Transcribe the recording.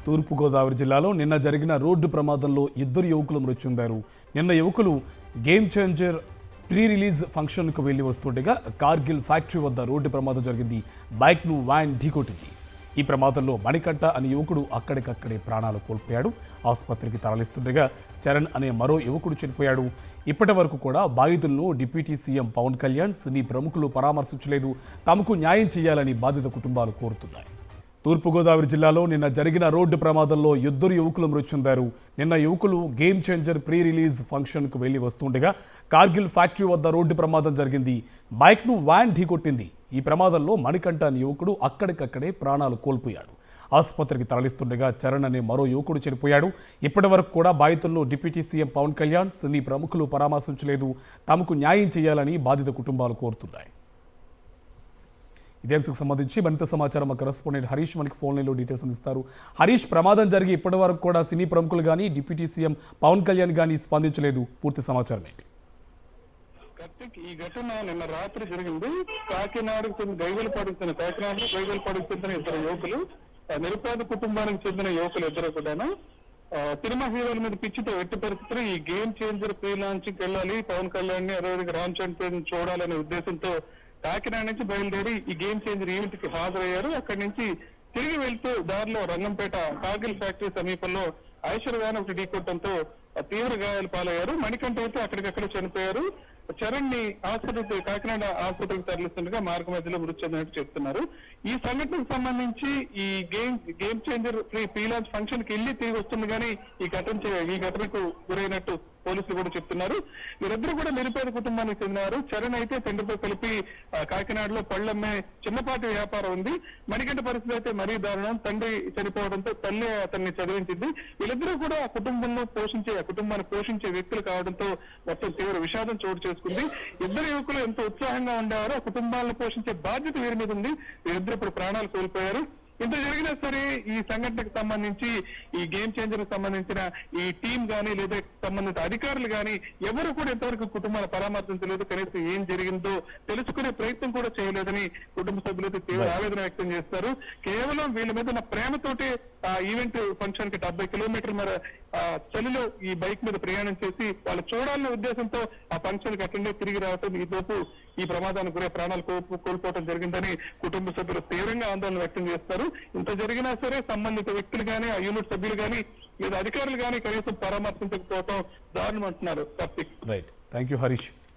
తూర్పుగోదావరి జిల్లాలో నిన్న జరిగిన రోడ్డు ప్రమాదంలో ఇద్దరు యువకులు మృతి చెందారు. నిన్న యువకులు గేమ్ చేంజర్ ప్రీ రిలీజ్ ఫంక్షన్కు వెళ్లి వస్తుండగా కార్గిల్ ఫ్యాక్టరీ వద్ద రోడ్డు ప్రమాదం జరిగింది. బైక్ను వ్యాన్ ఢీకొట్టింది. ఈ ప్రమాదంలో మణికంఠ అనే యువకుడు అక్కడికక్కడే ప్రాణాలు కోల్పోయాడు. ఆసుపత్రికి తరలిస్తుండగా చరణ్ అనే మరో యువకుడు చనిపోయాడు. ఇప్పటి వరకు కూడా బాధితులను డిప్యూటీ సీఎం పవన్ కళ్యాణ్, సినీ ప్రముఖులు పరామర్శించలేదు. తమకు న్యాయం చేయాలని బాధిత కుటుంబాలు కోరుతున్నాయి. తూర్పుగోదావరి జిల్లాలో నిన్న జరిగిన రోడ్డు ప్రమాదంలో ఇద్దరు యువకులు మృతి చెందారు. నిన్న యువకులు గేమ్ చేంజర్ ప్రీ రిలీజ్ ఫంక్షన్కు వెళ్లి వస్తుండగా కార్గిల్ ఫ్యాక్టరీ వద్ద రోడ్డు ప్రమాదం జరిగింది. బైక్ను వ్యాన్ ఢీకొట్టింది. ఈ ప్రమాదంలో మణికంఠ అనే యువకుడు అక్కడికక్కడే ప్రాణాలు కోల్పోయాడు. ఆసుపత్రికి తరలిస్తుండగా చరణ్ అనే మరో యువకుడు చనిపోయాడు. ఇప్పటి వరకు కూడా బాధితులను డిప్యూటీ సీఎం పవన్ కళ్యాణ్, సినీ ప్రముఖులు పరామర్శించలేదు. తమకు న్యాయం చేయాలని బాధిత కుటుంబాలు కోరుతున్నాయి. ఇదే అంశకు సంబంధించి మరింత సమాచారం మా కరెస్పాండెంట్ హరీష్ మనకి ఫోన్ లైన్లో డీటెయిల్స్ అందిస్తారు. హరీష్, ప్రమాదం జరిగి ఇప్పటి వరకు కూడా సినీ ప్రముఖులు కానీ డిప్యూటీ సీఎం పవన్ కళ్యాణ్ కానీ స్పందించలేదు. పూర్తి సమాచారం ఏంటి? ఈ ఘటన నిన్న రాత్రి జరిగింది. కాకినాడకు చెందిన కాకినాడలో గైవలపాడుకు చెందిన ఇద్దరు యువకులు, నిరుపేద కుటుంబానికి చెందిన యువకులు ఇద్దరు కూడా సినిమా హీరోల మీద పిచ్చితో ఎట్టి పరిస్థితులు ఈ గేమ్ చేంజర్ ప్రీ లాంచ్కి వెళ్ళాలి, పవన్ కళ్యాణ్ ని అదేవిధంగా రామ్ చరణ్ చూడాలనే ఉద్దేశంతో కాకినాడ నుంచి బయలుదేరి ఈ గేమ్ చేంజర్ ఈవెంట్ కి హాజరయ్యారు. అక్కడి నుంచి తిరిగి వెళ్తూ దారిలో రంగంపేట కార్గిల్ ఫ్యాక్టరీ సమీపంలో ఐషర్ వ్యాన్ ఒకటి ఢీకొట్టడంతో తీవ్ర గాయాలు పాలయ్యారు. మణికంఠ అయితే అక్కడికక్కడ చనిపోయారు. చరణ్ ని కాకినాడ ఆసుపత్రికి తరలిస్తుండగా మార్గ మధ్యలో మృతి చెందినట్టు చెప్తున్నారు. ఈ సంఘటనకు సంబంధించి ఈ game changer pre launch function కి వెళ్ళి తిరిగి వస్తుంది కానీ ఈ ఘటనకు గురైనట్టు పోలీసులు కూడా చెప్తున్నారు. వీరిద్దరూ కూడా నిరుపేద కుటుంబానికి చెందినారు. చరణ్ అయితే తండ్రితో కలిపి కాకినాడలో పళ్ళమ్మే చిన్నపాటి వ్యాపారం ఉంది. మణికంఠ పరిస్థితి అయితే మరీ దారుణం. తండ్రి చనిపోవడంతో తల్లి అతన్ని చదివించింది. వీళ్ళిద్దరూ కూడా కుటుంబాన్ని పోషించే వ్యక్తులు కావడంతో మొత్తం తీవ్ర విషాదం చోటు చేసుకుంది. ఇద్దరు యువకులు ఎంతో ఉత్సాహంగా ఉండేవారు. ఆ కుటుంబాలను పోషించే బాధ్యత వీరి మీద ఉంది. వీరిద్దరు ఇప్పుడు ప్రాణాలు కోల్పోయారు. ఇంత జరిగినా సరే ఈ సంఘటనకు సంబంధించి ఈ గేమ్ చేంజర్ సంబంధించిన ఈ టీం కానీ లేదా సంబంధిత అధికారులు కానీ ఎవరు కూడా ఇంతవరకు కుటుంబాన్ని పరామర్శించలేదు. కనీసం ఏం జరిగిందో తెలుసుకునే ప్రయత్నం కూడా చేయలేదని కుటుంబ సభ్యులైతే తీవ్ర ఆవేదన వ్యక్తం చేస్తారు. కేవలం వీళ్ళ మీద ఉన్న ప్రేమతోటి ఆ ఈవెంట్ ఫంక్షన్ కి 70 కిలోమీటర్ల మేర చలిలో ఈ బైక్ మీద ప్రయాణం చేసి వాళ్ళు చూడాలనే ఉద్దేశంతో ఆ ఫంక్షన్ కి అటెండ్ తిరిగి రావటం ఈ ప్రమాదానికి గురే ప్రాణాలు కోల్పోవడం జరిగిందని కుటుంబ సభ్యులు తీవ్రంగా ఆందోళన వ్యక్తం చేస్తారు. ఇంత జరిగినా సరే సంబంధిత వ్యక్తులు కానీ ఆ యూనిట్ సభ్యులు కానీ లేదా అధికారులు కానీ కనీసం పరామర్శించకపోవటం దారుణం అంటున్నారు. Right, thank you Harish.